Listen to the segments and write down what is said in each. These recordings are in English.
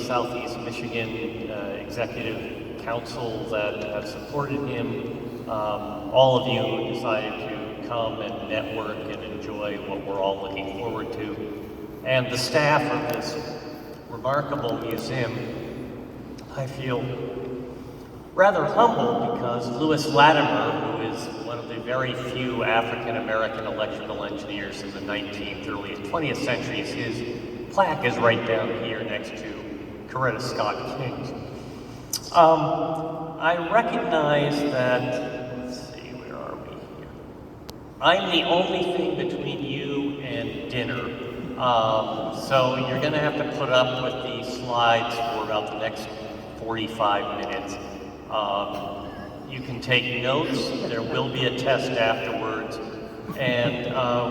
Southeast Michigan Executive Council that have supported him. All of you who decided to come and network and enjoy what we're all looking forward to. And the staff of this remarkable museum, I feel rather humbled because Louis Latimer, who is one of the very few African-American electrical engineers in the 19th, early 20th centuries, his plaque is right down here next to Coretta Scott King's. I recognize that, let's see, where are we here? I'm the only thing between you and dinner. So you're gonna have to put up with these slides for about the next 45 minutes. You can take notes, there will be a test afterwards, and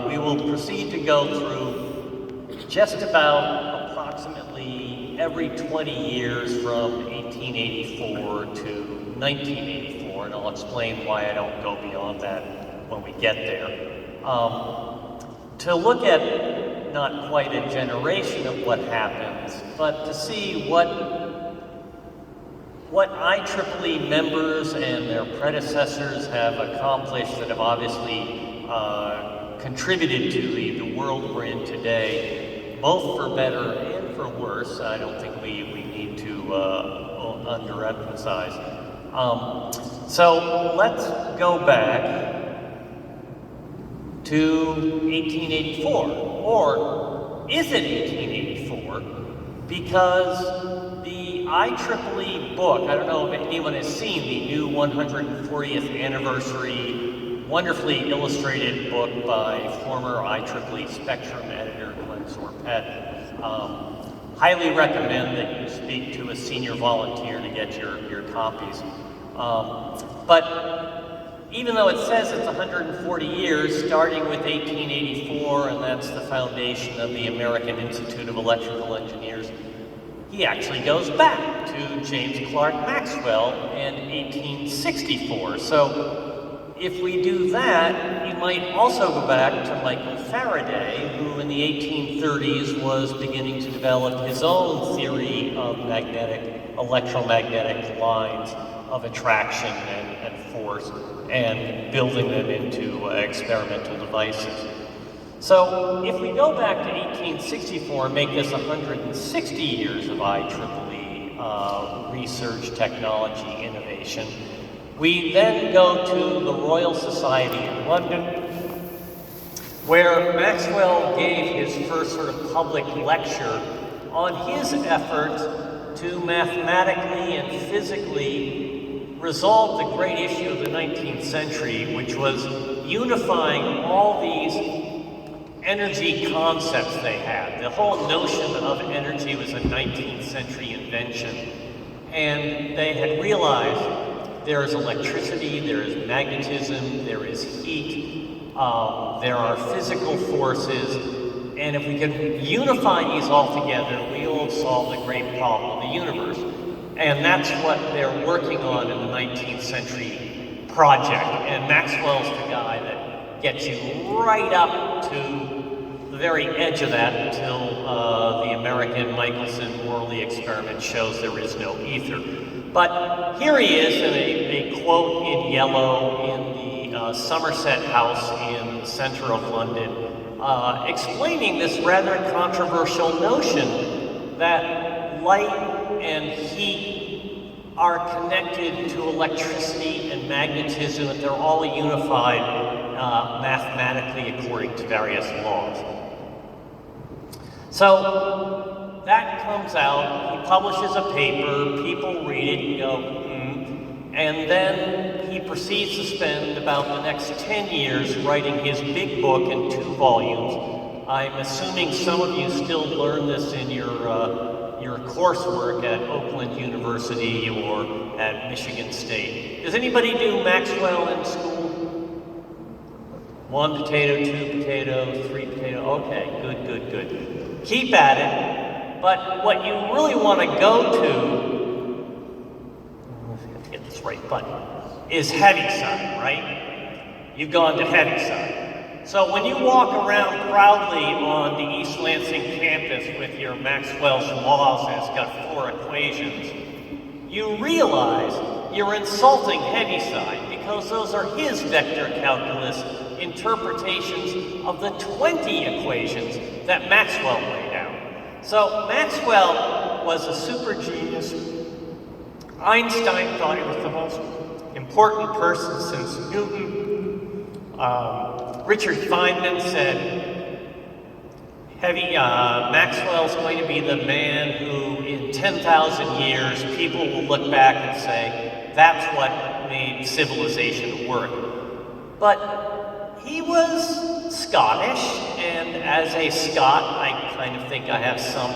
we will proceed to go through just about approximately every 20 years from 1884 to 1984, and I'll explain why I don't go beyond that when we get there. To look at not quite a generation of what happens, but to see what IEEE members and their predecessors have accomplished that have obviously contributed to the world we're in today, both for better and for worse. I don't think we need to underemphasize. So let's go back to 1884, or is it 1884? Because the IEEE book, I don't know if anyone has seen the new 140th anniversary, wonderfully illustrated book by former IEEE Spectrum editor Glenn Sorpet. Highly recommend that you speak to a senior volunteer to get your copies. But even though it says it's 140 years, starting with 1884, and that's the foundation of the American Institute of Electrical Engineers, he actually goes back to James Clerk Maxwell in 1864. So if we do that, you might also go back to Michael Faraday, who in the 1830s was beginning to develop his own theory of electromagnetic lines of attraction and force, and building them into experimental devices. So if we go back to 1864 and make this 160 years of IEEE research, technology, innovation, we then go to the Royal Society in London, where Maxwell gave his first sort of public lecture on his effort to mathematically and physically resolve the great issue of the 19th century, which was unifying all these energy concepts they had. The whole notion of energy was a 19th century invention, and they had realized there is electricity, there is magnetism, there is heat, there are physical forces, and if we can unify these all together, we will solve the great problem of the universe. And that's what they're working on in the 19th century project. And Maxwell's the guy that gets you right up to the very edge of that until the American Michelson-Morley experiment shows there is no ether. But here he is in a quote in yellow in the Somerset House in the center of London, explaining this rather controversial notion that light and heat are connected to electricity and magnetism, that they're all unified mathematically according to various laws. So that comes out, he publishes a paper, people read it and go, and then he proceeds to spend about the next 10 years writing his big book in 2 volumes. I'm assuming some of you still learn this in your coursework at Oakland University or at Michigan State. Does anybody do Maxwell in school? 1 potato, 2 potato, 3 potato, okay, good. Keep at it, but what you really want to go to, let's get this right button, is Heaviside, right? You've gone to Heaviside. So when you walk around proudly on the East Lansing campus with your Maxwell's laws and it's got 4 equations, you realize you're insulting Heaviside because those are his vector calculus interpretations of the 20 equations that Maxwell laid out. So Maxwell was a super genius. Einstein thought he was the most important person since Newton. Richard Feynman said Maxwell's going to be the man who in 10,000 years people will look back and say that's what made civilization work. But he was Scottish, and as a Scot I kind of think I have some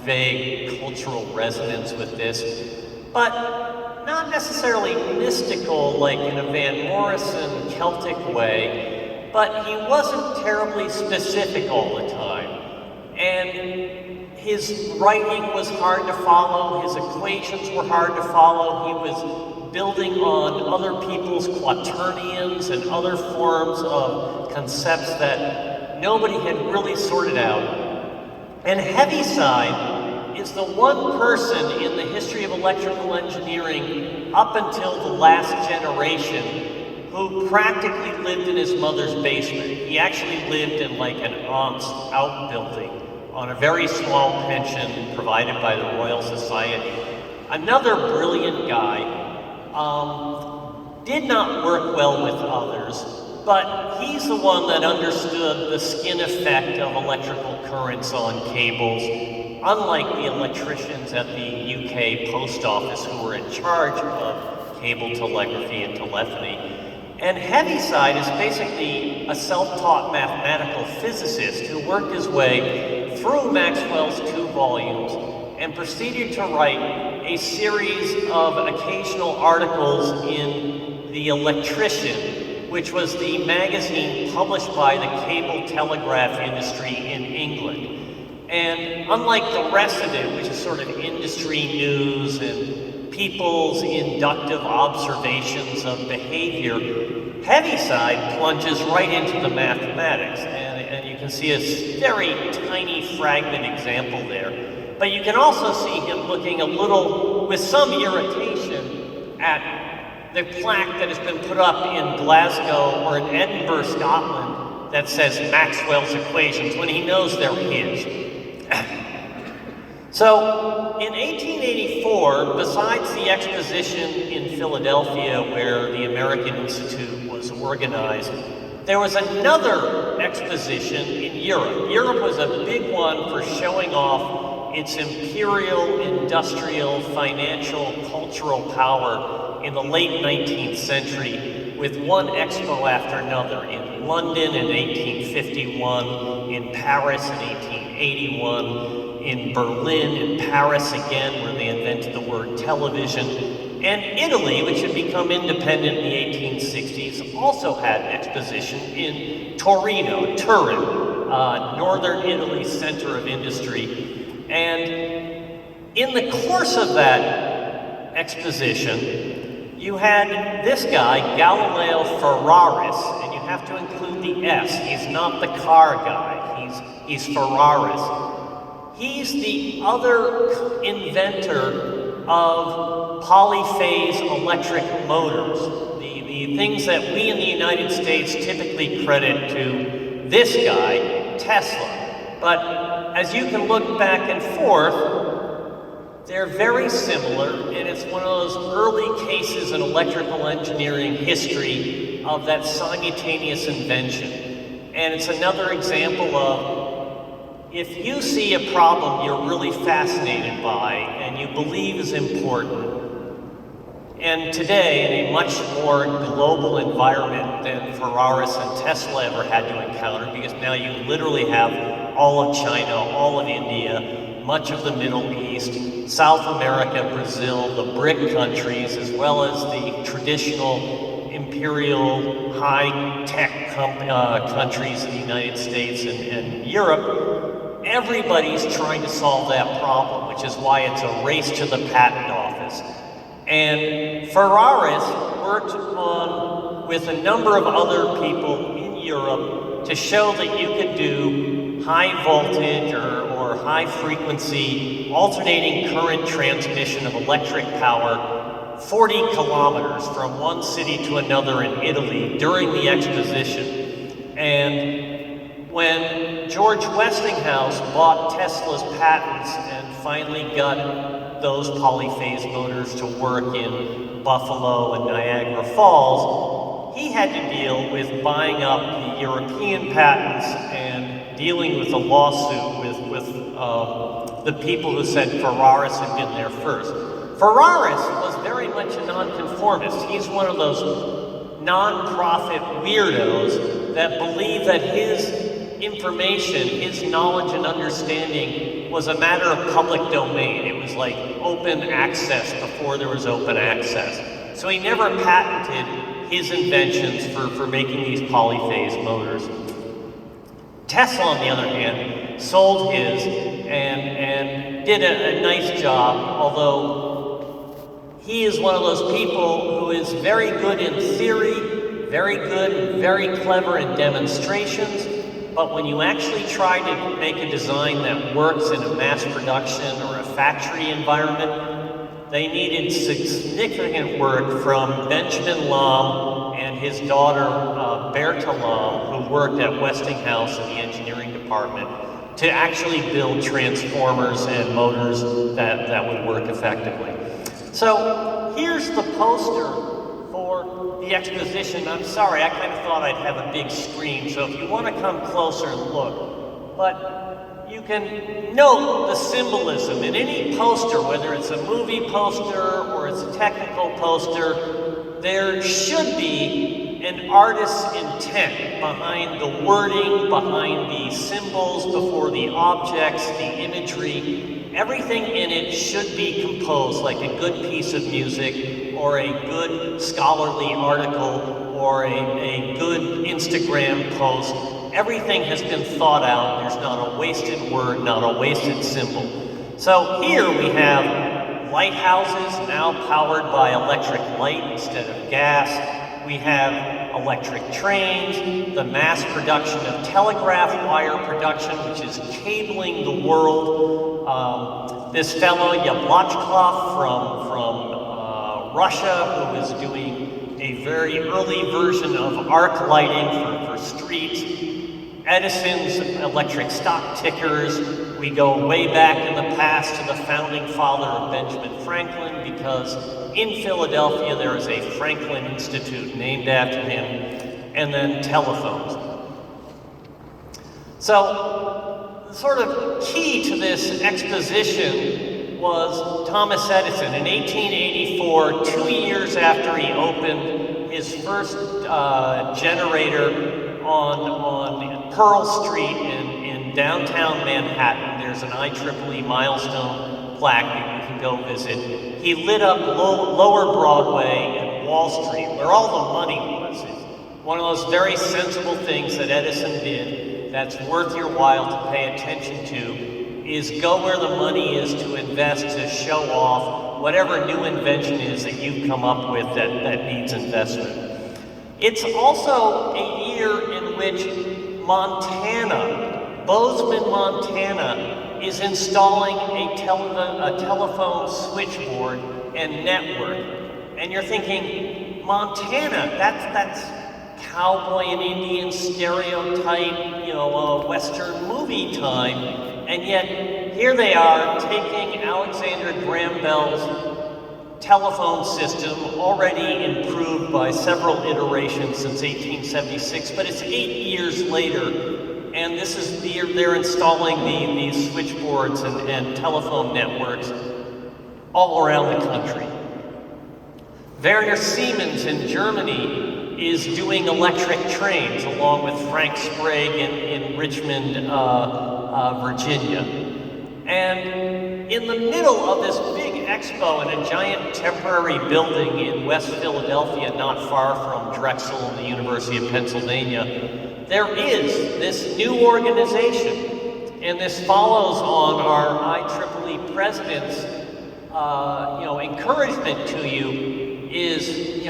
vague cultural resonance with this, but not necessarily mystical like in a Van Morrison Celtic way, but he wasn't terribly specific all the time. And his writing was hard to follow, his equations were hard to follow, he was building on other people's quaternions and other forms of concepts that nobody had really sorted out. And Heaviside is the one person in the history of electrical engineering up until the last generation who practically lived in his mother's basement. He actually lived in like an aunt's outbuilding on a very small pension provided by the Royal Society. Another brilliant guy, did not work well with others, but he's the one that understood the skin effect of electrical currents on cables, unlike the electricians at the UK post office who were in charge of cable telegraphy and telephony. And Heaviside is basically a self-taught mathematical physicist who worked his way through Maxwell's 2 volumes and proceeded to write a series of occasional articles in The Electrician, which was the magazine published by the cable telegraph industry in England. And unlike the rest of it, which is sort of industry news and people's inductive observations of behavior, Heaviside plunges right into the mathematics. And you can see a very tiny fragment example there. But you can also see him looking a little, with some irritation, at the plaque that has been put up in Glasgow or in Edinburgh, Scotland, that says Maxwell's equations, when he knows they're his. So, in 1884, besides the exposition in Philadelphia where the American Institute was organized, there was another exposition in Europe. Europe was a big one for showing off its imperial, industrial, financial, cultural power in the late 19th century, with one expo after another, in London in 1851, in Paris in 1881, in Berlin, in Paris again, where they invented the word television, and Italy, which had become independent in the 1860s, also had an exposition in Torino, Turin, northern Italy's center of industry. And in the course of that exposition, you had this guy, Galileo Ferraris, and you have to include the S. He's not the car guy, he's Ferraris. He's the other inventor of polyphase electric motors, the things that we in the United States typically credit to this guy, Tesla. But as you can look back and forth, they're very similar, and it's one of those early cases in electrical engineering history of that simultaneous invention. And it's another example of, if you see a problem you're really fascinated by and you believe is important, and today in a much more global environment than Ferraris and Tesla ever had to encounter, because now you literally have all of China, all of India, much of the Middle East, South America, Brazil, the BRIC countries, as well as the traditional imperial high-tech countries in the United States and Europe. Everybody's trying to solve that problem, which is why it's a race to the patent office. And Ferraris worked on, with a number of other people in Europe, to show that you could do high voltage or high frequency alternating current transmission of electric power 40 kilometers from one city to another in Italy during the exposition. And when George Westinghouse bought Tesla's patents and finally got those polyphase motors to work in Buffalo and Niagara Falls, he had to deal with buying up the European patents and dealing with a lawsuit with the people who said Ferraris had been there first. Ferraris was very much a nonconformist. He's one of those non-profit weirdos that believe that his information, his knowledge and understanding was a matter of public domain. It was like open access before there was open access. So he never patented his inventions for making these polyphase motors. Tesla, on the other hand, sold his and did a nice job, although he is one of those people who is very good in theory, very good and very clever in demonstrations, but when you actually try to make a design that works in a mass production or a factory environment, they needed significant work from Benjamin Lahm and his daughter Bertha Lahm, who worked at Westinghouse in the engineering department, to actually build transformers and motors that would work effectively. So here's the poster for the exposition. I'm sorry, I kind of thought I'd have a big screen, so if you want to come closer and look. But you can note the symbolism in any poster, whether it's a movie poster or it's a technical poster, there should be an artist's intent behind the wording, behind the symbols, before the objects, the imagery. Everything in it should be composed like a good piece of music or a good scholarly article or a good Instagram post. Everything has been thought out. There's not a wasted word, not a wasted symbol. So here we have lighthouses now powered by electric light instead of gas. We have electric trains, the mass production of telegraph wire production, which is cabling the world. This fellow, Yablachkov from Russia, who is doing a very early version of arc lighting for streets. Edison's electric stock tickers. We go way back in the past to the founding father of Benjamin Franklin, because in Philadelphia there is a Franklin Institute named after him, and then telephones. So, the sort of key to this exposition was Thomas Edison. In 1884, 2 years after he opened his first generator on Pearl Street in downtown Manhattan, there's an IEEE milestone plaque that you can go visit. He lit up Lower Broadway and Wall Street, where all the money was. It's one of those very sensible things that Edison did that's worth your while to pay attention to, is go where the money is to invest, to show off whatever new invention is that you've come up with that needs investment. It's also a year in which Montana, Bozeman, Montana, is installing a telephone switchboard and network. And you're thinking, Montana, that's cowboy and Indian stereotype, Western movie time. And yet, here they are taking Alexander Graham Bell's telephone system, already improved by several iterations since 1876, but it's 8 years later, and this is they're installing these switchboards and telephone networks all around the country. Werner Siemens in Germany is doing electric trains along with Frank Sprague in Richmond, Virginia. And in the middle of this big expo in a giant temporary building in West Philadelphia, not far from Drexel and the University of Pennsylvania, there is this new organization. And this follows on our IEEE president's encouragement to you is,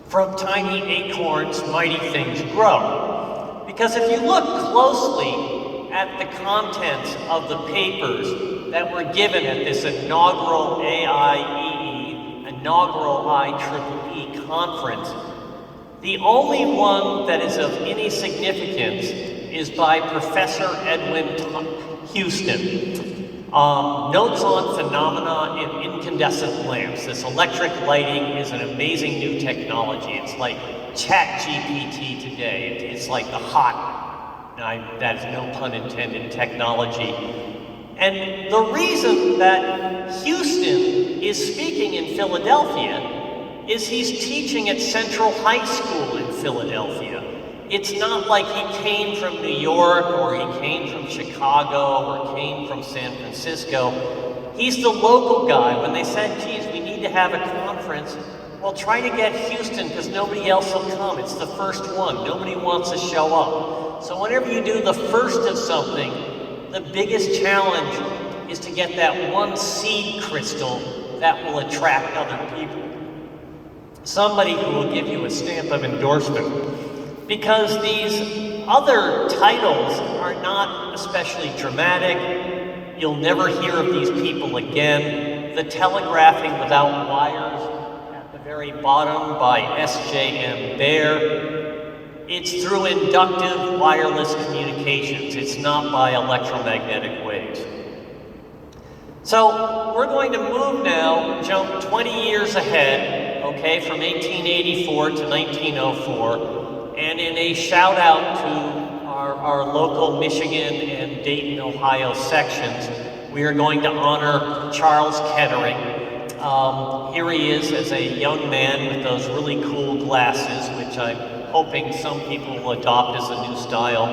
from tiny acorns, mighty things grow. Because if you look closely at the contents of the papers that were given at this inaugural IEEE, inaugural IEEE conference, the only one that is of any significance is by Professor Edwin Houston. Notes on phenomena in incandescent lamps. This electric lighting is an amazing new technology. It's like ChatGPT today. It's like the hot, that is no pun intended, technology. And the reason that Houston is speaking in Philadelphia is he's teaching at Central High School in Philadelphia. It's not like he came from New York, or he came from Chicago, or came from San Francisco. He's the local guy. When they said, geez, we need to have a conference, well, try to get Houston, because nobody else will come. It's the first one. Nobody wants to show up. So whenever you do the first of something, the biggest challenge is to get that one seed crystal that will attract other people. Somebody who will give you a stamp of endorsement. Because these other titles are not especially dramatic. You'll never hear of these people again. The Telegraphing Without Wires at the very bottom by S.J.M. Baer. It's through inductive wireless communications. It's not by electromagnetic waves. So we're going to move now, jump 20 years ahead, okay, from 1884 to 1904. And in a shout out to our local Michigan and Dayton, Ohio sections, we are going to honor Charles Kettering. Here he is as a young man with those really cool glasses, which I'm hoping some people will adopt as a new style.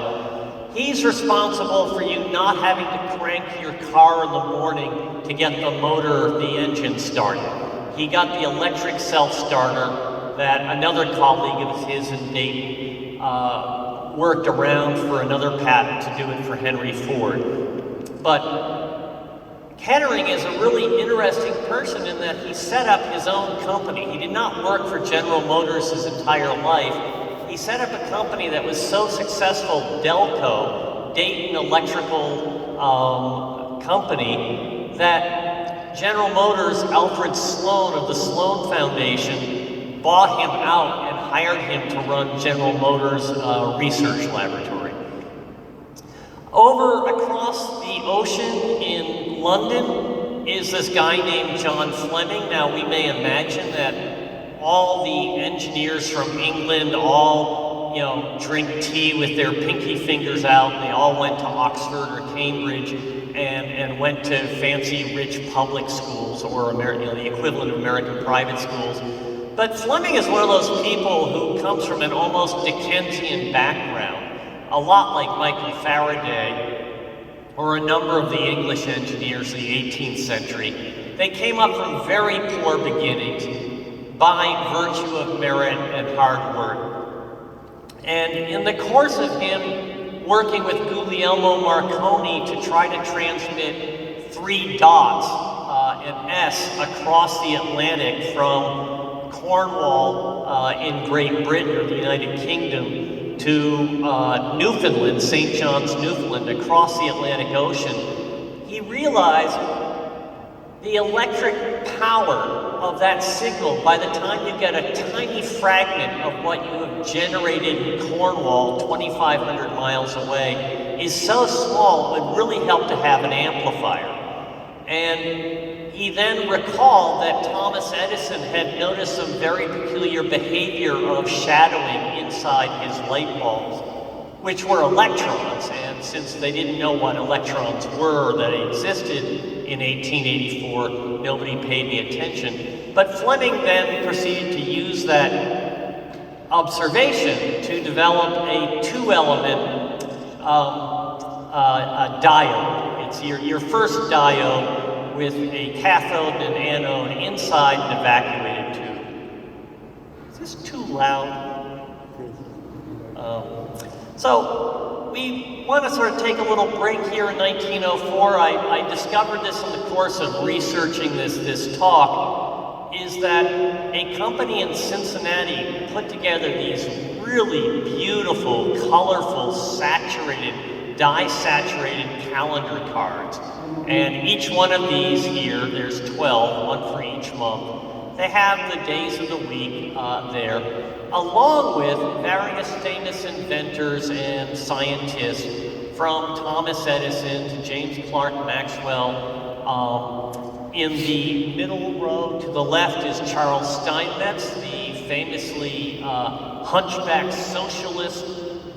He's responsible for you not having to crank your car in the morning to get the motor, the engine started. He got the electric self-starter that another colleague of his in Dayton worked around for another patent to do it for Henry Ford. But Kettering is a really interesting person in that he set up his own company. He did not work for General Motors his entire life. He set up a company that was so successful, Delco, Dayton Electrical Company, that General Motors' Alfred Sloan of the Sloan Foundation bought him out and hired him to run General Motors' research laboratory. Over across the ocean in London is this guy named John Fleming. Now we may imagine that all the engineers from England all, drink tea with their pinky fingers out. They all went to Oxford or Cambridge and went to fancy rich public schools, or the equivalent of American private schools. But Fleming is one of those people who comes from an almost Dickensian background, a lot like Michael Faraday, or a number of the English engineers of the 18th century. They came up from very poor beginnings by virtue of merit and hard work. And in the course of him working with Guglielmo Marconi to try to transmit 3 dots, an S, across the Atlantic from Cornwall in Great Britain or the United Kingdom to Newfoundland, St. John's, Newfoundland, across the Atlantic Ocean, he realized the electric power of that signal, by the time you get a tiny fragment of what you have generated in Cornwall, 2,500 miles away, is so small it would really help to have an amplifier. And he then recalled that Thomas Edison had noticed some very peculiar behavior of shadowing inside his light bulbs, which were electrons. And since they didn't know what electrons were that existed in 1884, nobody paid any attention. But Fleming then proceeded to use that observation to develop a 2-element diode. It's your first diode with a cathode and an anode inside an evacuated tube. Is this too loud? So we want to sort of take a little break here in 1904. I discovered this in the course of researching this talk, is that a company in Cincinnati put together these really beautiful, colorful, saturated, dye-saturated calendar cards. And each one of these here, there's 12, one for each month. They have the days of the week there, along with various famous inventors and scientists, from Thomas Edison to James Clerk Maxwell. In the middle row to the left is Charles Steinmetz, the famously hunchback socialist,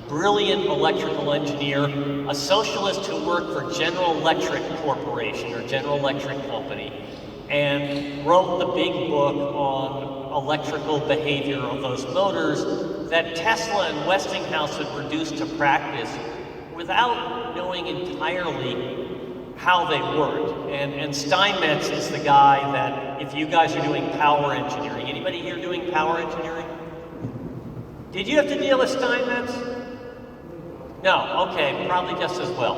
brilliant electrical engineer, a socialist who worked for General Electric Corporation, or General Electric Company, and wrote the big book on electrical behavior of those motors that Tesla and Westinghouse had reduced to practice without knowing entirely how they worked. And Steinmetz is the guy that, if you guys are doing power engineering, anybody here doing power engineering? Did you have to deal with Steinmetz? No, okay, probably just as well.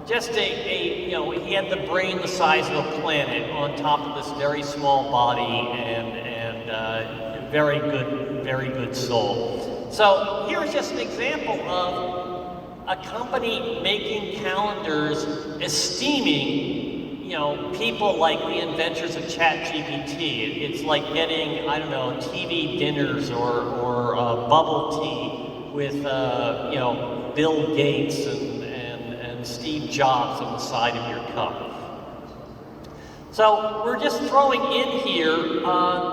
Just you know, he had the brain the size of a planet on top of this very small body, and very good soul. So here's just an example of a company making calendars, esteeming, you know, people like the inventors of ChatGPT. It's like getting, I don't know, TV dinners or bubble tea with, you know, Bill Gates and Steve Jobs on the side of your cup. So we're just throwing in here,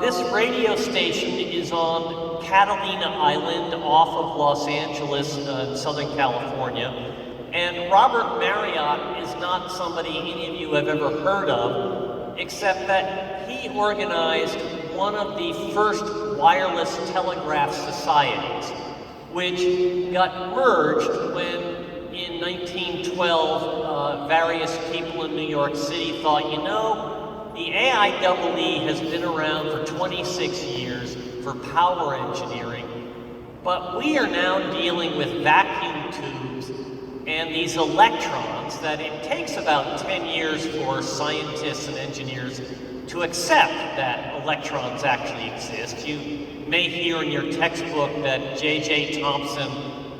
this radio station is on Catalina Island off of Los Angeles, Southern California. And Robert Marriott is not somebody any of you have ever heard of, except that he organized one of the first wireless telegraph societies, which got merged when in 1912, various people in New York City thought, you know, the IEEE has been around for 26 years for power engineering, but we are now dealing with vacuum tubes and these electrons that it takes about 10 years for scientists and engineers to accept that electrons actually exist. You may hear in your textbook that J.J. Thomson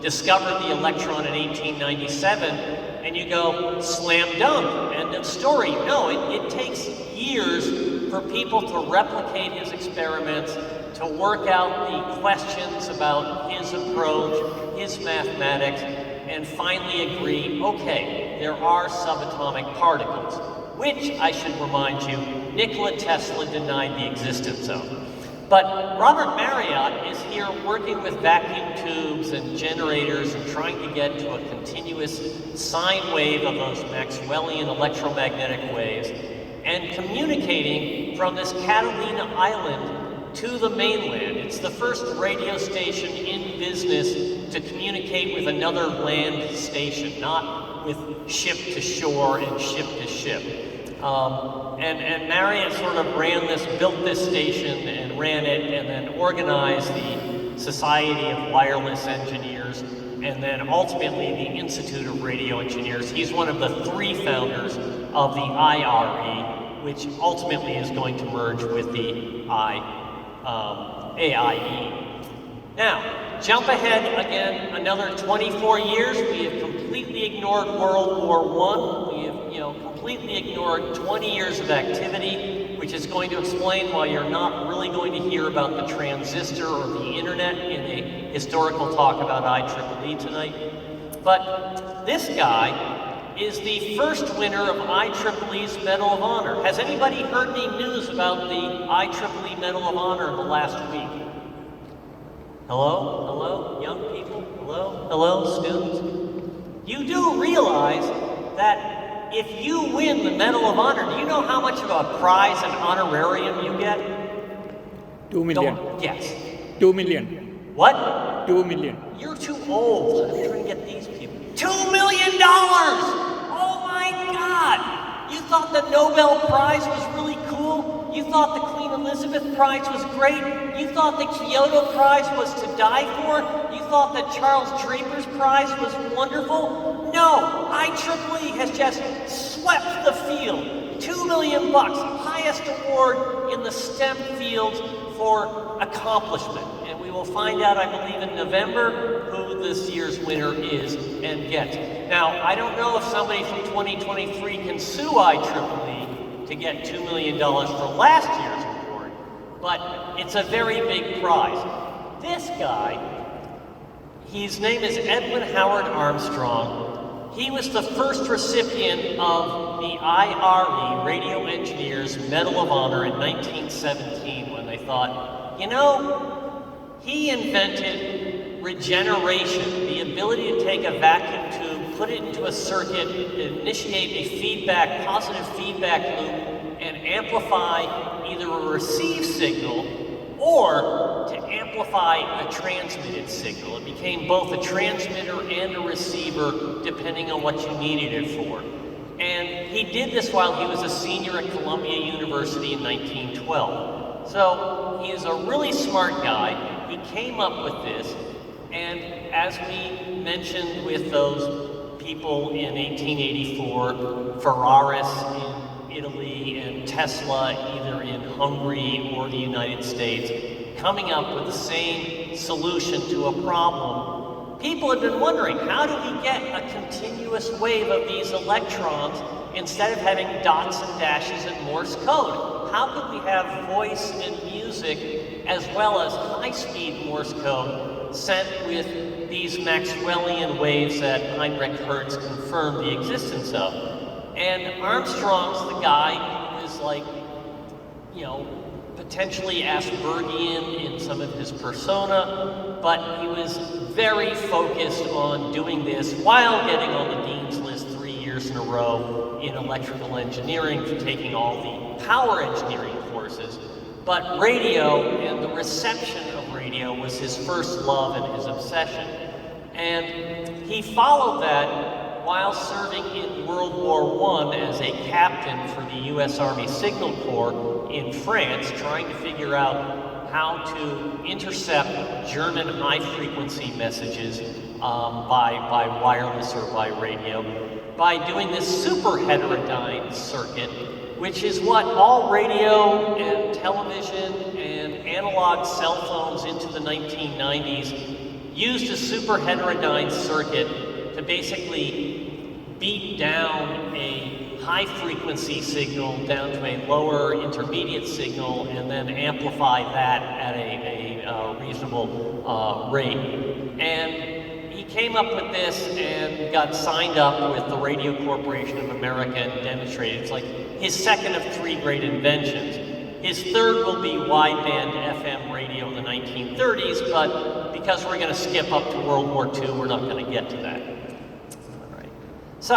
discovered the electron in 1897, and you go, slam dunk, end of story. No, it takes years for people to replicate his experiments, to work out the questions about his approach, his mathematics, and finally agree, okay, there are subatomic particles, which, I should remind you, Nikola Tesla denied the existence of. But Robert Marriott is here working with vacuum tubes and generators and trying to get to a continuous sine wave of those Maxwellian electromagnetic waves and communicating from this Catalina Island to the mainland. It's the first radio station in business to communicate with another land station, not with ship to shore and ship to ship. And Marriott sort of built this station and ran it, and then organized the Society of Wireless Engineers, and then ultimately the Institute of Radio Engineers. He's one of the 3 founders of the IRE, which ultimately is going to merge with the AIE. Now, jump ahead again another 24 years. We have completely ignored World War I. We have, completely ignored 20 years of activity, which is going to explain why you're not really going to hear about the transistor or the internet in a historical talk about IEEE tonight. But this guy is the first winner of IEEE's Medal of Honor. Has anybody heard any news about the IEEE Medal of Honor in the last week? Hello? Hello? Young people? Hello? Hello, students? You do realize that if you win the Medal of Honor, do you know how much of a prize and honorarium you get? 2 million. Yes. 2 million. What? 2 million. You're too old. I'm trying to get these people. $2 million! Oh my God! You thought the Nobel Prize was really cool? You thought the Queen Elizabeth Prize was great? You thought the Kyoto Prize was to die for? You thought that Charles Draper's Prize was wonderful? No! IEEE has just swept the field. $2 million, highest award in the STEM fields for accomplishment. And we we'll find out, I believe, in November who this year's winner is and gets. Now, I don't know if somebody from 2023 can sue IEEE to get $2 million for last year's award, but it's a very big prize. This guy, his name is Edwin Howard Armstrong. He was the first recipient of the IRE, Radio Engineers Medal of Honor in 1917 when they thought, you know, he invented regeneration, the ability to take a vacuum tube, put it into a circuit, initiate a feedback, positive feedback loop, and amplify either a received signal or to amplify a transmitted signal. It became both a transmitter and a receiver depending on what you needed it for. And he did this while he was a senior at Columbia University in 1912. So he is a really smart guy. He came up with this, and as we mentioned with those people in 1884, Ferraris in Italy and Tesla either in Hungary or the United States, coming up with the same solution to a problem, people have been wondering, how do we get a continuous wave of these electrons instead of having dots and dashes and Morse code? How could we have voice and music as well as high-speed Morse code sent with these Maxwellian waves that Heinrich Hertz confirmed the existence of? And Armstrong's the guy who is like, you know, potentially Aspergian in some of his persona, but he was very focused on doing this while getting on the dean's list 3 years in a row in electrical engineering for taking all the power engineering courses. But radio and the reception of radio was his first love and his obsession. And he followed that while serving in World War I as a captain for the U.S. Army Signal Corps in France, trying to figure out how to intercept German high-frequency messages by wireless or by radio, by doing this super heterodyne circuit, which is what all radio and television and analog cell phones into the 1990s used, a super heterodyne circuit to basically beat down a high-frequency signal down to a lower intermediate signal and then amplify that at a reasonable rate. And he came up with this and got signed up with the Radio Corporation of America and demonstrated. It's like his second of 3 great inventions. His third will be wideband FM radio in the 1930s, but because we're going to skip up to World War II, we're not going to get to that. So,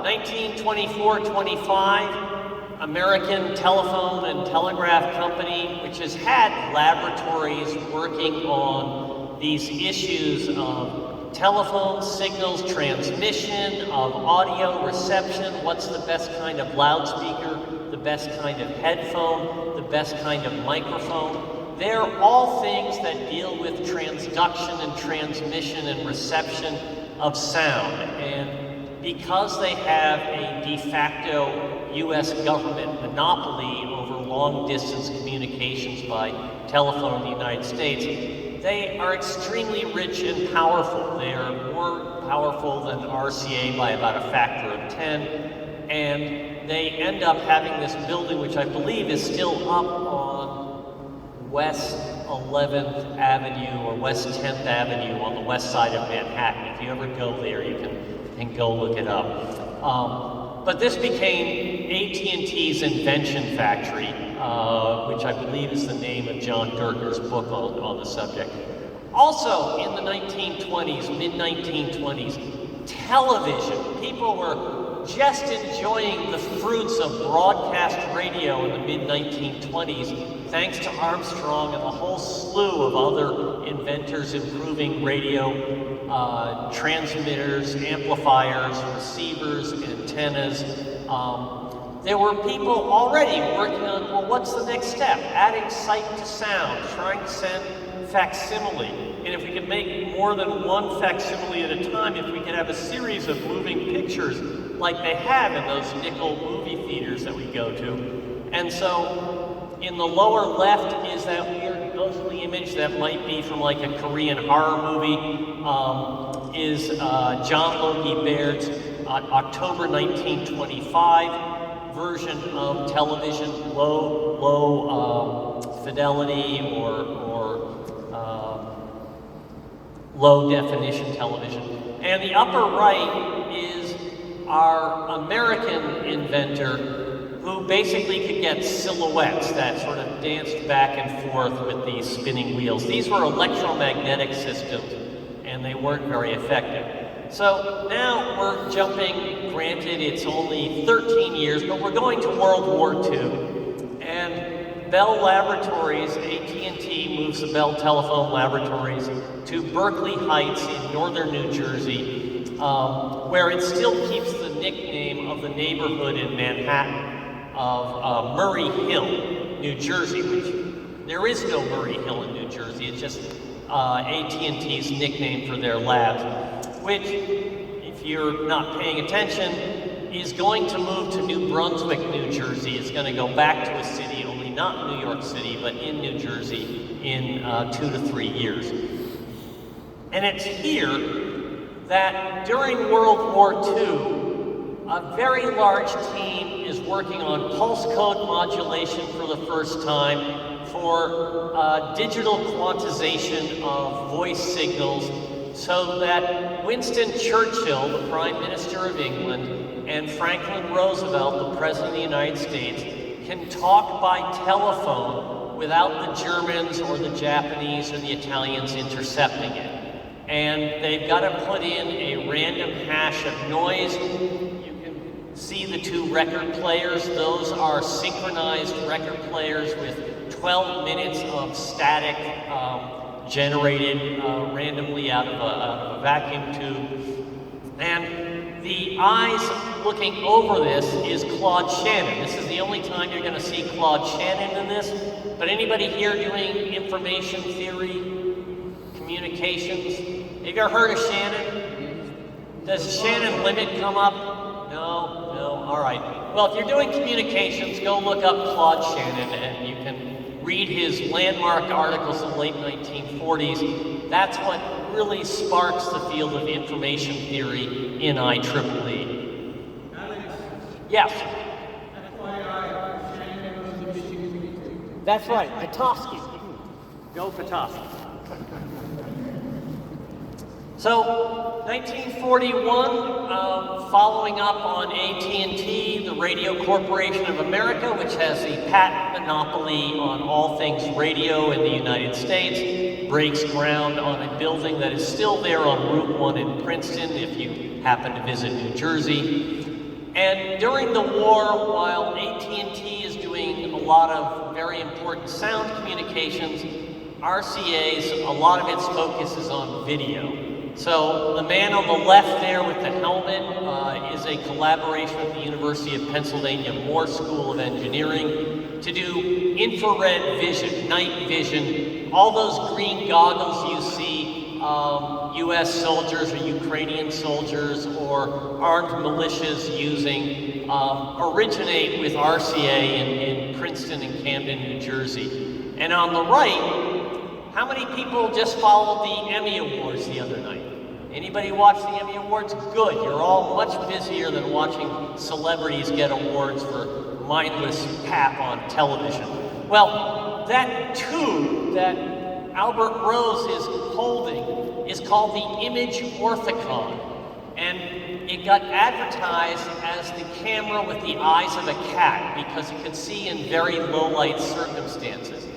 1924-25, American Telephone and Telegraph Company, which has had laboratories working on these issues of telephone signals transmission, of audio reception, what's the best kind of loudspeaker, the best kind of headphone, the best kind of microphone. They're all things that deal with transduction and transmission and reception of sound. And because they have a de facto U.S. government monopoly over long-distance communications by telephone in the United States, they are extremely rich and powerful. They are more powerful than RCA by about a factor of 10, and they end up having this building, which I believe is still up on West 11th Avenue or West 10th Avenue on the west side of Manhattan. If you ever go there, you can go look it up. But this became AT&T's invention factory, which I believe is the name of John Gertner's book on the subject. Also, in the 1920s, mid-1920s, television. People were just enjoying the fruits of broadcast radio in the mid-1920s, thanks to Armstrong and a whole slew of other inventors improving radio transmitters, amplifiers, receivers, antennas. There were people already working on, well, what's the next step? Adding sight to sound, trying to send facsimile. And if we could make more than one facsimile at a time, if we could have a series of moving pictures like they have in those nickel movie theaters that we go to. And so in the lower left is that weird ghostly image that might be from like a Korean horror movie is John Logie Baird's October 1925 version of television, low fidelity or low definition television. And the upper right is our American inventor who basically could get silhouettes that sort of danced back and forth with these spinning wheels. These were electromagnetic systems, and they weren't very effective. So now we're jumping, granted it's only 13 years, but we're going to World War II, and Bell Laboratories, AT&T moves the Bell Telephone Laboratories to Berkeley Heights in northern New Jersey, where it still keeps the nickname of the neighborhood in Manhattan of Murray Hill, New Jersey, which there is no Murray Hill in New Jersey. It's just AT&T's nickname for their labs, which, if you're not paying attention, is going to move to New Brunswick, New Jersey. It's going to go back to a city, only not New York City, but in New Jersey in 2 to 3 years. And it's here that during World War II, a very large team is working on pulse code modulation for the first time for digital quantization of voice signals so that Winston Churchill, the Prime Minister of England, and Franklin Roosevelt, the President of the United States, can talk by telephone without the Germans or the Japanese or the Italians intercepting it. And they've got to put in a random hash of noise. See the two record players, those are synchronized record players with 12 minutes of static generated randomly out of a vacuum tube. And the eyes looking over this is Claude Shannon. This is the only time you're going to see Claude Shannon in this. But anybody here doing information theory, communications? Have you ever heard of Shannon? Does Shannon limit come up? No, all right. Well, if you're doing communications, go look up Claude Shannon and you can read his landmark articles in the late 1940s. That's what really sparks the field of information theory in IEEE. Alex, Yes. FYI, Shannon was the Michigan State. That's right, Petoskey. Go Petoskey. So, 1941, following up on AT&T, the Radio Corporation of America, which has the patent monopoly on all things radio in the United States, breaks ground on a building that is still there on Route 1 in Princeton, if you happen to visit New Jersey. And during the war, while AT&T is doing a lot of very important sound communications, RCA's, a lot of its focus is on video. So the man on the left there with the helmet is a collaboration with the University of Pennsylvania Moore School of Engineering to do infrared vision, night vision, all those green goggles you see US soldiers or Ukrainian soldiers or armed militias using originate with RCA in Princeton and Camden, New Jersey. And on the right, how many people just followed the Emmy Awards the other night? Anybody watch the Emmy Awards? Good, you're all much busier than watching celebrities get awards for mindless pap on television. Well, that tube that Albert Rose is holding is called the Image Orthicon. And it got advertised as the camera with the eyes of a cat because it could see in very low light circumstances.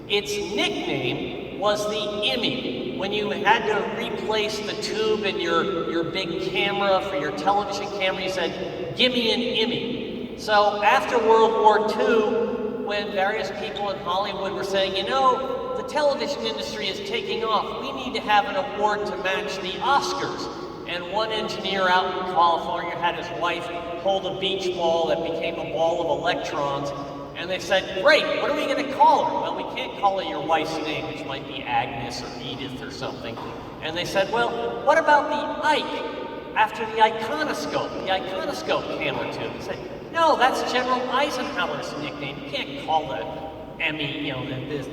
Its nickname was the Immy. When you had to replace the tube in your big camera for your television camera, you said, "Gimme an Immy." So after World War II, when various people in Hollywood were saying, you know, the television industry is taking off, we need to have an award to match the Oscars. And one engineer out in California had his wife hold a beach ball that became a ball of electrons. And they said, great, what are we going to call her? Well, we can't call her your wife's name, which might be Agnes or Edith or something. And they said, well, what about the Ike, after the iconoscope camera tube? They said, no, that's General Eisenhower's nickname. You can't call that Emmy,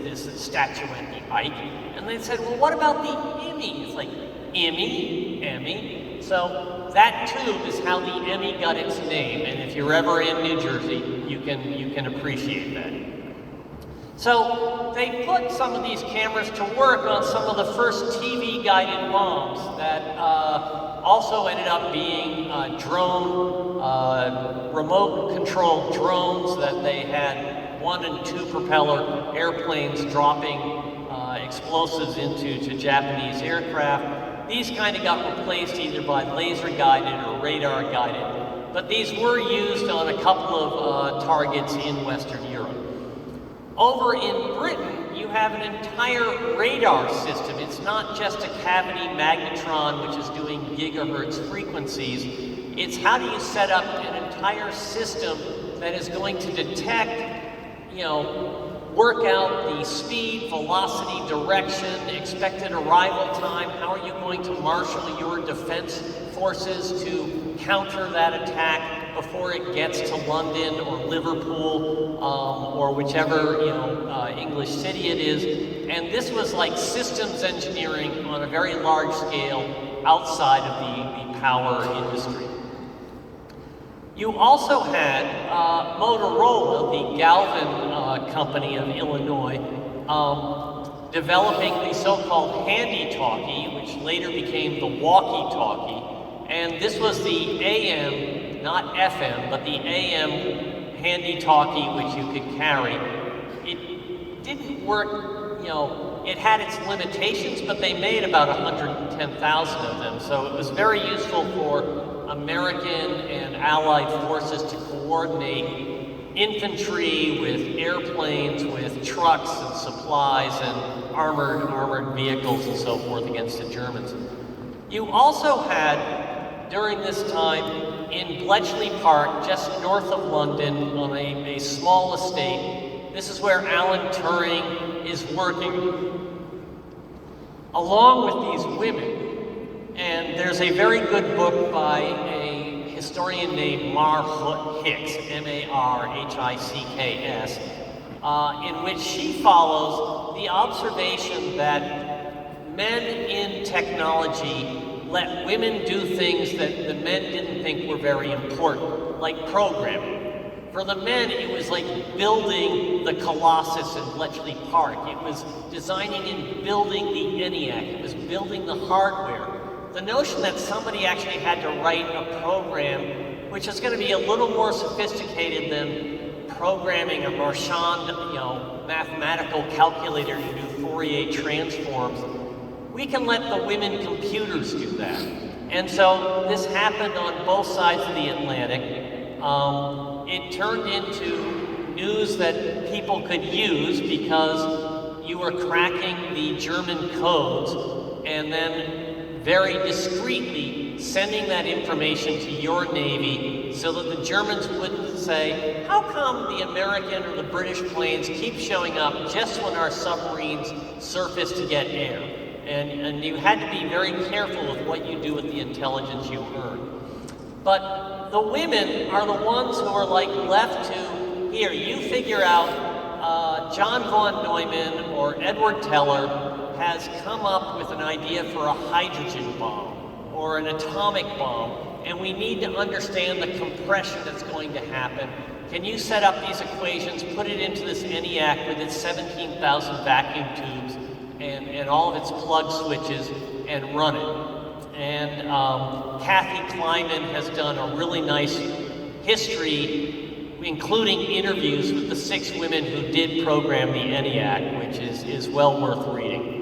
this statuette, the Ike. And they said, well, what about the Emmy? It's like, Emmy. So that tube is how the Emmy got its name. And if you're ever in New Jersey, you can appreciate that. So they put some of these cameras to work on some of the first TV-guided bombs that also ended up being remote-controlled drones that they had 1 and 2 propeller airplanes dropping explosives into Japanese aircraft. These kind of got replaced either by laser-guided or radar-guided, but these were used on a couple of targets in Western Europe. Over in Britain, you have an entire radar system. It's not just a cavity magnetron, which is doing gigahertz frequencies. It's how do you set up an entire system that is going to detect, work out the speed, velocity, direction, expected arrival time. How are you going to marshal your defense forces to counter that attack before it gets to London or Liverpool or whichever English city it is? And this was like systems engineering on a very large scale outside of the power industry. You also had Motorola, the Galvin company of Illinois, developing the so-called handy-talkie, which later became the walkie-talkie. And this was the AM, not FM, but the AM handy-talkie which you could carry. It didn't work, it had its limitations, but they made about 110,000 of them. So it was very useful for American and Allied forces to coordinate infantry with airplanes, with trucks and supplies and armored vehicles and so forth against the Germans. You also had, during this time, in Bletchley Park, just north of London, on a small estate, this is where Alan Turing is working, along with these women. And there's a very good book by a historian named Mar Hicks, M-A-R-H-I-C-K-S, in which she follows the observation that men in technology let women do things that the men didn't think were very important, like programming. For the men, it was like building the Colossus in Bletchley Park. It was designing and building the ENIAC. It was building the hardware. The notion that somebody actually had to write a program which is going to be a little more sophisticated than programming a Marchand, mathematical calculator to do Fourier transforms. We can let the women computers do that. And so this happened on both sides of the Atlantic. It turned into news that people could use because you were cracking the German codes and then very discreetly sending that information to your Navy so that the Germans wouldn't say, how come the American or the British planes keep showing up just when our submarines surface to get air? And you had to be very careful with what you do with the intelligence you earn. But the women are the ones who are left to, here, you figure out John von Neumann or Edward Teller has come up with an idea for a hydrogen bomb or an atomic bomb, and we need to understand the compression that's going to happen. Can you set up these equations, put it into this ENIAC with its 17,000 vacuum tubes and all of its plug switches and run it? And Kathy Kleiman has done a really nice history, including interviews with the 6 women who did program the ENIAC, which is well worth reading.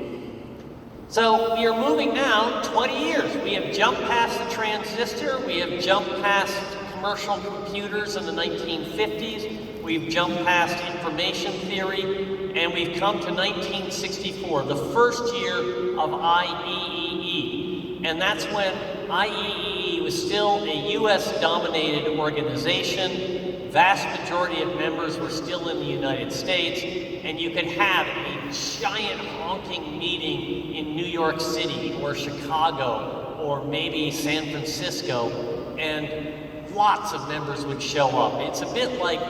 So we are moving now 20 years. We have jumped past the transistor. We have jumped past commercial computers in the 1950s. We've jumped past information theory, and we've come to 1964, the first year of IEEE. And that's when IEEE was still a US-dominated organization. Vast majority of members were still in the United States, and you could have a giant honking meeting in New York City or Chicago or maybe San Francisco, and lots of members would show up. It's a bit like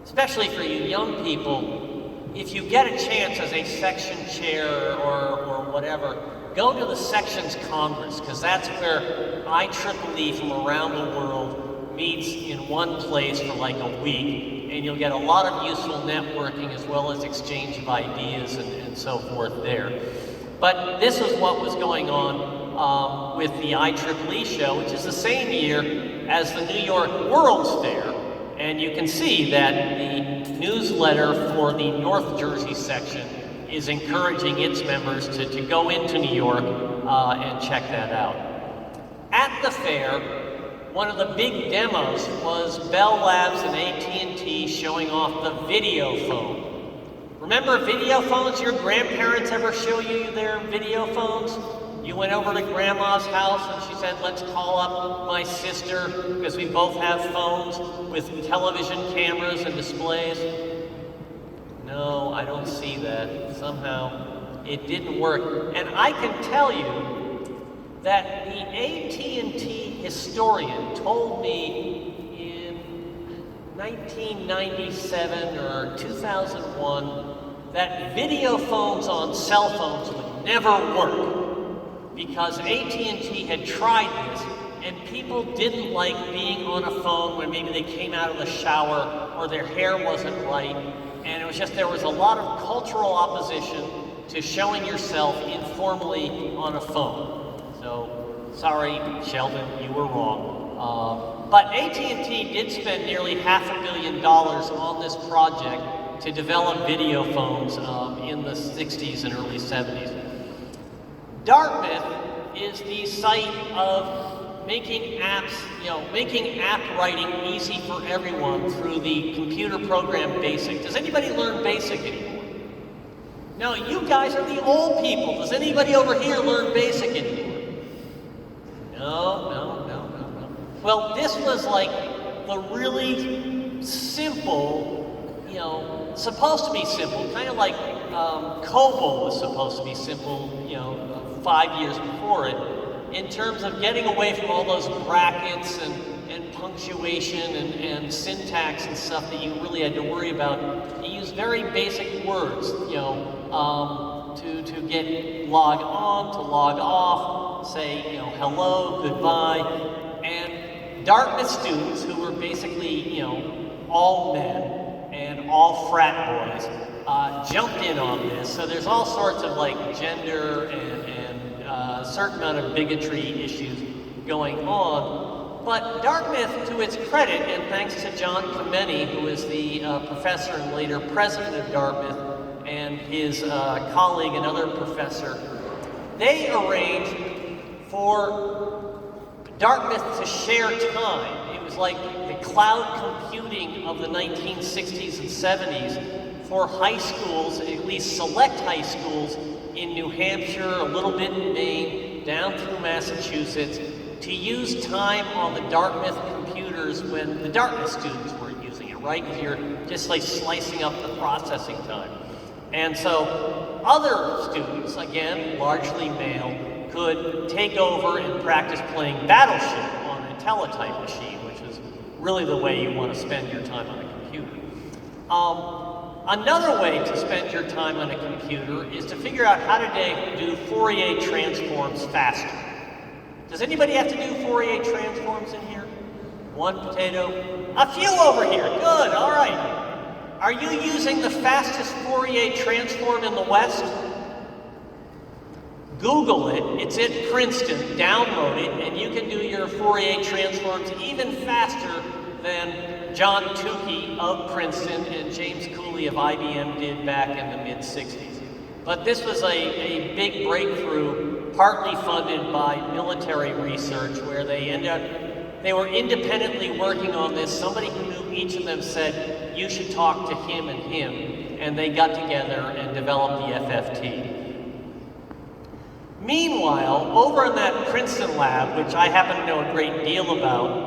especially for you young people, if you get a chance as a section chair or whatever, go to the sections congress, because that's where IEEE from around the world meets in one place for like a week, and you'll get a lot of useful networking as well as exchange of ideas and so forth there. But this was what was going on with the IEEE show, which is the same year as the New York World's Fair. And you can see that the newsletter for the North Jersey section is encouraging its members to go into New York and check that out. At the fair, one of the big demos was Bell Labs and AT&T showing off the video phone. Remember video phones? Your grandparents ever show you their video phones? You went over to Grandma's house and she said, let's call up my sister because we both have phones with television cameras and displays. No, I don't see that. Somehow it didn't work. And I can tell you that the AT&T historian told me in 1997 or 2001 that video phones on cell phones would never work, because AT&T had tried this and people didn't like being on a phone when maybe they came out of the shower or their hair wasn't right, and it was just, there was a lot of cultural opposition to showing yourself informally on a phone. So, sorry, Sheldon, you were wrong. But AT&T did spend nearly $500 million on this project to develop video phones in the 60s and early 70s. Dartmouth is the site of making apps, making app writing easy for everyone through the computer program BASIC. Does anybody learn BASIC anymore? No, you guys are the old people. Does anybody over here learn BASIC anymore? No. Well, this was like the really simple, supposed to be simple, kind of like COBOL was supposed to be simple, 5 years before it, in terms of getting away from all those brackets and punctuation and syntax and stuff that you really had to worry about. You use very basic words, to get log on, to log off, say, hello, goodbye. And Dartmouth students, who were basically, all men and all frat boys, jumped in on this. So there's all sorts of like gender and a certain amount of bigotry issues going on. But Dartmouth, to its credit, and thanks to John Clemente, who is the professor and later president of Dartmouth, and his colleague, another professor, they arranged for Dartmouth to share time. It was like the cloud computing of the 1960s and 70s for high schools, at least select high schools, in New Hampshire, a little bit in Maine, down through Massachusetts, to use time on the Dartmouth computers when the Dartmouth students weren't using it, right? Because you're just like slicing up the processing time. And so other students, again, largely male, could take over and practice playing Battleship on a teletype machine, which is really the way you want to spend your time on a computer. Another way to spend your time on a computer is to figure out how to do Fourier transforms faster. Does anybody have to do Fourier transforms in here? One potato? A few over here. Good, all right. Are you using the fastest Fourier transform in the West? Google it. It's at Princeton. Download it, and you can do your Fourier transforms even faster than John Tukey of Princeton and James Cooley of IBM did back in the mid-60s. But this was a big breakthrough, partly funded by military research, where they were independently working on this. Somebody who knew each of them said, you should talk to him and him, and they got together and developed the FFT. Meanwhile, over in that Princeton lab, which I happen to know a great deal about,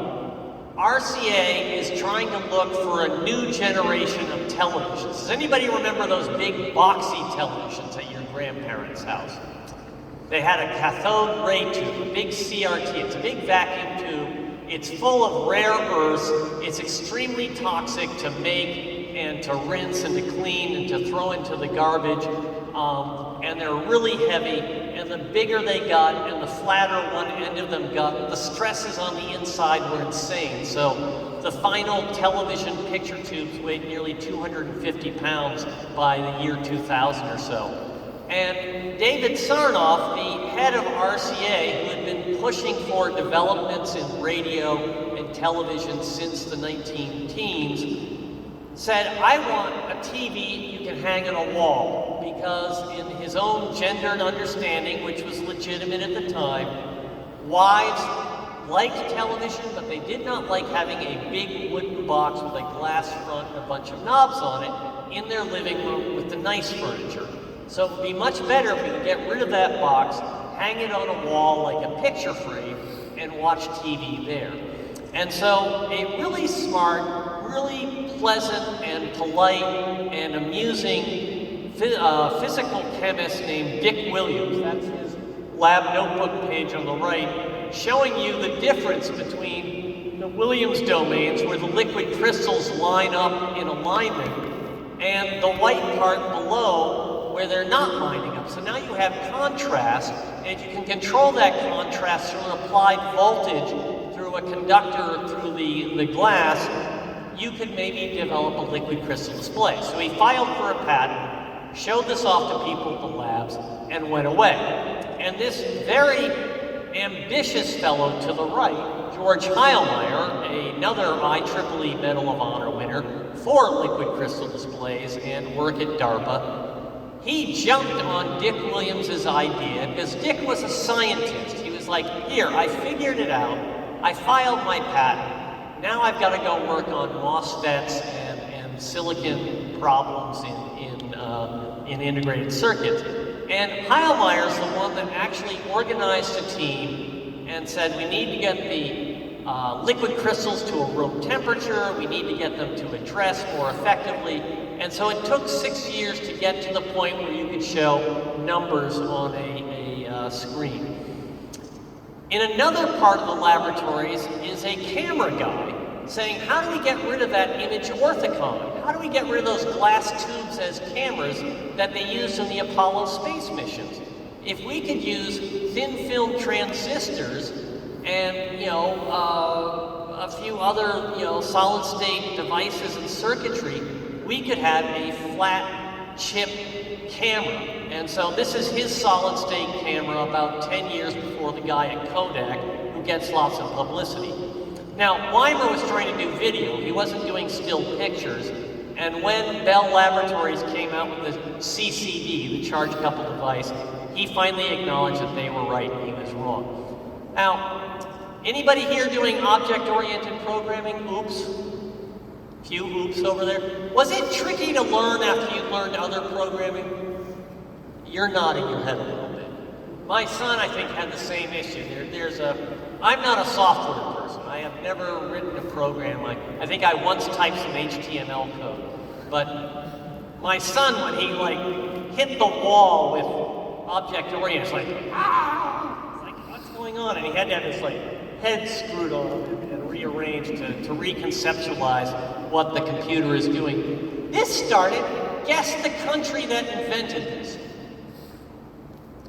RCA is trying to look for a new generation of televisions. Does anybody remember those big boxy televisions at your grandparents' house? They had a cathode ray tube, a big CRT. It's a big vacuum tube. It's full of rare earths. It's extremely toxic to make, and to rinse and to clean and to throw into the garbage. And they're really heavy, and the bigger they got and the flatter one end of them got, the stresses on the inside were insane. So the final television picture tubes weighed nearly 250 pounds by the year 2000 or so. And David Sarnoff, the head of RCA, who had been pushing for developments in radio and television since the 19-teens, said, I want a TV you can hang on a wall, because in his own gendered understanding, which was legitimate at the time, wives liked television, but they did not like having a big wooden box with a glass front and a bunch of knobs on it in their living room with the nice furniture. So it would be much better if we could get rid of that box, hang it on a wall like a picture frame, and watch TV there. And so a really smart, really pleasant and polite and amusing physical chemist named Dick Williams, that's his lab notebook page on the right, showing you the difference between the Williams domains, where the liquid crystals line up in alignment, and the white part below, where they're not lining up. So now you have contrast, and you can control that contrast through an applied voltage, through a conductor, through the glass. You could maybe develop a liquid crystal display. So he filed for a patent, showed this off to people at the labs, and went away. And this very ambitious fellow to the right, George Heilmeyer, another IEEE Medal of Honor winner for liquid crystal displays and work at DARPA, he jumped on Dick Williams' idea, because Dick was a scientist. He was like, here, I figured it out, I filed my patent, now I've got to go work on MOSFETs and silicon problems in integrated circuits. And Heilmeyer's the one that actually organized a team and said, we need to get the liquid crystals to a room temperature, we need to get them to address more effectively. And so it took 6 years to get to the point where you could show numbers on a screen. In another part of the laboratories is a camera guy saying, how do we get rid of that image orthicon? How do we get rid of those glass tubes as cameras that they used in the Apollo space missions? If we could use thin film transistors and a few other solid state devices and circuitry, we could have a flat chip camera. And so this is his solid state camera about 10 years before the guy at Kodak, who gets lots of publicity. Now, Weimer was trying to do video. He wasn't doing still pictures. And when Bell Laboratories came out with the CCD, the charge coupled device, he finally acknowledged that they were right and he was wrong. Now, anybody here doing object-oriented programming? Oops. Few oops over there. Was it tricky to learn after you learned other programming? You're nodding your head a little bit. My son, I think, had the same issue. I'm not a software person. I have never written a program. I think I once typed some HTML code. But my son, when he hit the wall with object-oriented, it's like, ah! It's like, what's going on? And he had to have his head screwed on and rearranged to reconceptualize what the computer is doing. This started, guess the country that invented this.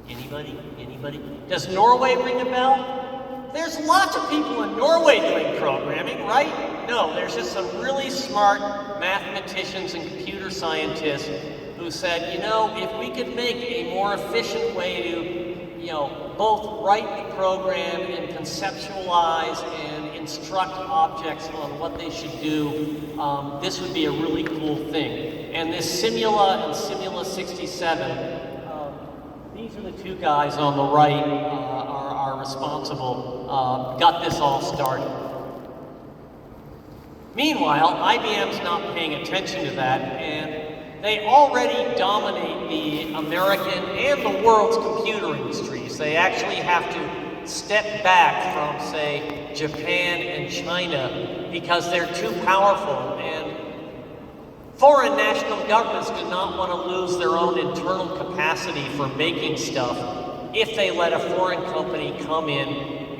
Anybody? Anybody? Does Norway ring a bell? There's lots of people in Norway doing programming, right? No, there's just some really smart mathematicians and computer scientists who said, if we could make a more efficient way to, both write the program and conceptualize and instruct objects on what they should do, this would be a really cool thing. And this Simula and Simula 67, these are the two guys on the right are responsible, got this all started. Meanwhile, IBM's not paying attention to that, and they already dominate the American and the world's computer industries. They actually have to step back from, say, Japan and China because they're too powerful, and foreign national governments do not want to lose their own internal capacity for making stuff if they let a foreign company come in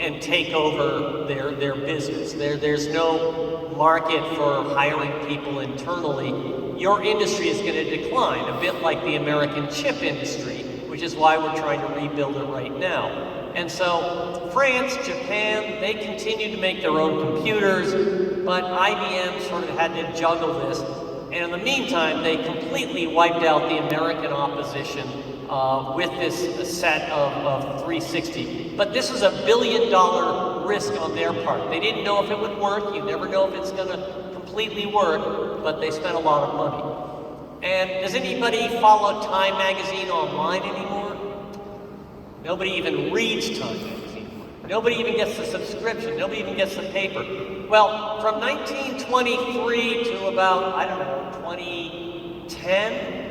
and take over their business. There's no market for hiring people internally your industry is going to decline, a bit like the American chip industry, which is why we're trying to rebuild it right now. And so France, Japan, they continued to make their own computers, but IBM sort of had to juggle this. And in the meantime, they completely wiped out the American opposition with this set of 360. But this was $1 billion risk on their part. They didn't know if it would work. You never know if it's going to completely work, but they spent a lot of money. And does anybody follow Time magazine online anymore? Nobody even reads Time magazine. Nobody even gets the subscription. Nobody even gets the paper. Well, from 1923 to about, I don't know, 2010,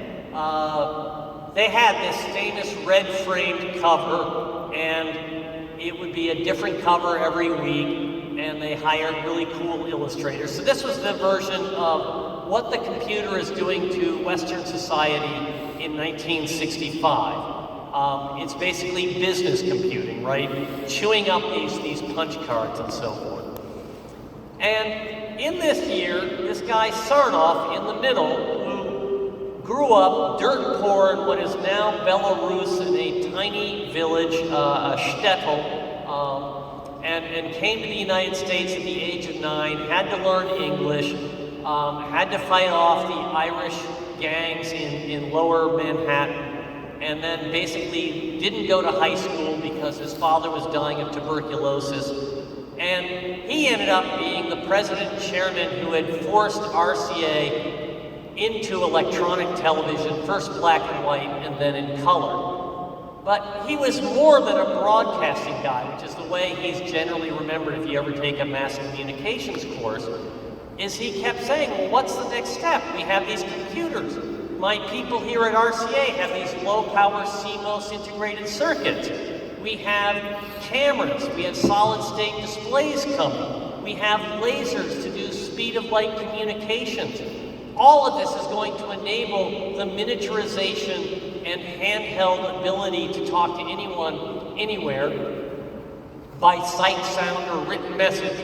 they had this famous red-framed cover, and it would be a different cover every week, and they hired really cool illustrators. So this was the version of what the computer is doing to Western society in 1965. It's basically business computing, right? Chewing up these punch cards and so forth. And in this year, this guy Sarnoff in the middle, who grew up dirt poor in what is now Belarus in a tiny village, a shtetl, and came to the United States at the age of 9, had to learn English, had to fight off the Irish gangs in lower Manhattan, and then basically didn't go to high school because his father was dying of tuberculosis. And he ended up being the president and chairman who had forced RCA into electronic television, first black and white and then in color. But he was more than a broadcasting guy, which is the way he's generally remembered if you ever take a mass communications course, is he kept saying, well, what's the next step? We have these computers. My people here at RCA have these low-power CMOS integrated circuits. We have cameras, we have solid-state displays coming, we have lasers to do speed-of-light communications. All of this is going to enable the miniaturization and handheld ability to talk to anyone, anywhere, by sight, sound, or written message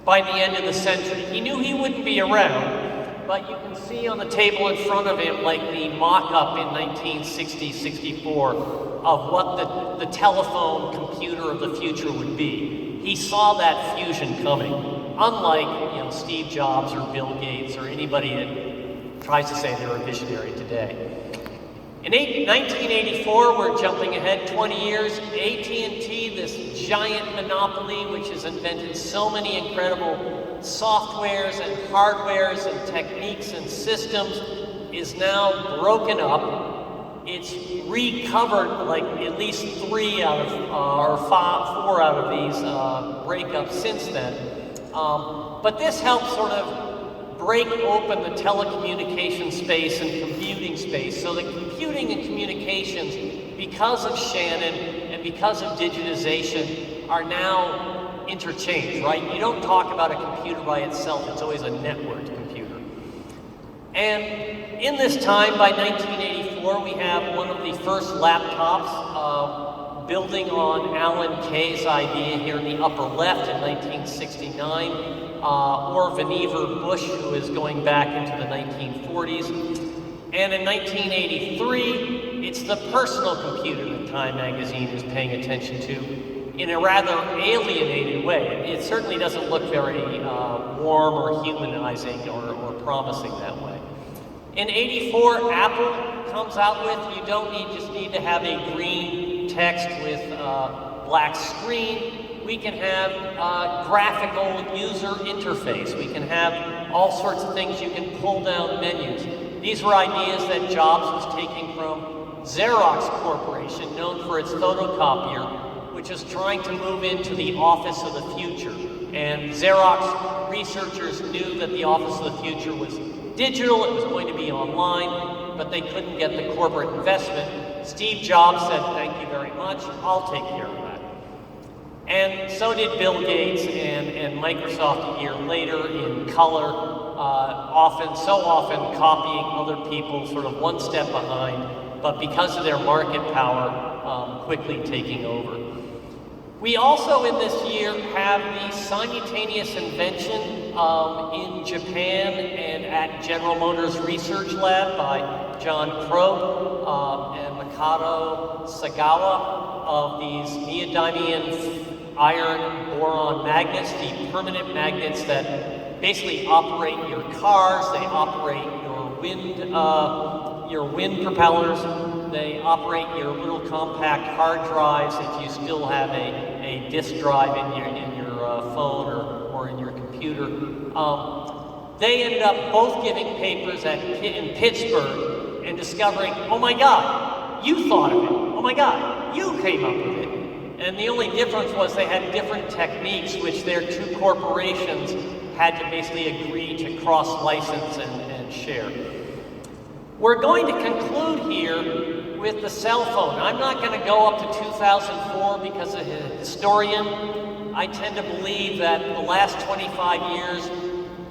by the end of the century. He knew he wouldn't be around, but you can see on the table in front of him, like the mock-up in 1960-64 of what the telephone computer of the future would be. He saw that fusion coming, unlike Steve Jobs or Bill Gates or anybody that tries to say they're a visionary today. In 1984, we're jumping ahead 20 years, AT&T, this giant monopoly which has invented so many incredible softwares and hardwares and techniques and systems, is now broken up. It's recovered like at least 3 out of, or 4 out of these breakups since then. But this helps sort of break open the telecommunication space and computing space. So the computing and communications, because of Shannon and because of digitization, are now interchanged, right? You don't talk about a computer by itself, it's always a networked computer. And in this time, by 1984, we have one of the first laptops building on Alan Kay's idea here in the upper left in 1969, or Vannevar Bush, who is going back into the 1940s. And in 1983, it's the personal computer that Time magazine is paying attention to in a rather alienated way. It certainly doesn't look very warm or humanizing or promising that way. In 84, Apple comes out with, you don't just need to have a green text with black screen. We can have graphical user interface. We can have all sorts of things. You can pull down menus. These were ideas that Jobs was taking from Xerox Corporation, known for its photocopier, which is trying to move into the office of the future. And Xerox researchers knew that the office of the future was digital, it was going to be online, but they couldn't get the corporate investment. Steve Jobs said, thank you very much, I'll take care of that. And so did Bill Gates and Microsoft a year later in color, so often copying other people, sort of one step behind, but because of their market power, quickly taking over. We also in this year have the simultaneous invention in Japan and at General Motors Research Lab by John Crow and Makoto Sagawa of these neodymium iron boron magnets, the permanent magnets that basically operate your cars, they operate your wind propellers, they operate your little compact hard drives if you still have a disk drive in your phone or in your computer. They ended up both giving papers in Pittsburgh and discovering, oh my God, you thought of it. Oh my God, you came up with it. And the only difference was they had different techniques which their two corporations had to basically agree to cross-license and share. We're going to conclude here with the cell phone. I'm not going to go up to 2004 because as a historian, I tend to believe that the last 25 years,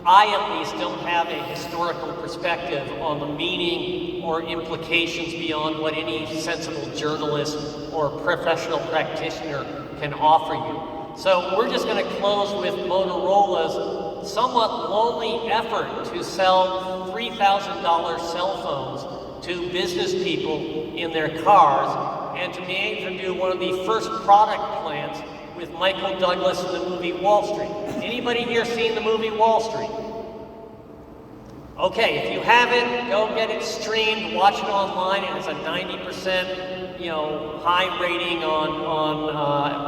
I at least don't have a historical perspective on the meaning or implications beyond what any sensible journalist or professional practitioner can offer you. So we're just going to close with Motorola's somewhat lonely effort to sell $3,000 cell phones to business people in their cars and to be able to do one of the first product plans with Michael Douglas in the movie Wall Street. Anybody here seen the movie Wall Street? Okay, if you haven't, go get it streamed, watch it online. It has a 90% high rating on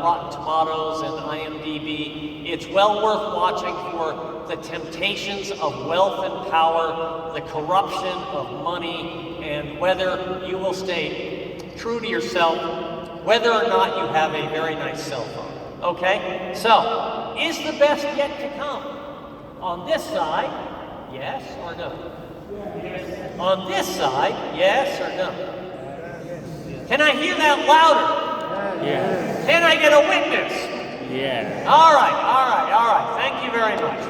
Rotten Tomatoes and IMDb. It's well worth watching for the temptations of wealth and power, the corruption of money, and whether you will stay true to yourself, whether or not you have a very nice cell phone. Okay? So, is the best yet to come? On this side, yes or no? Yes. On this side, yes or no? Can I hear that louder? Yes. Can I get a witness? Yes. All right. Thank you very much.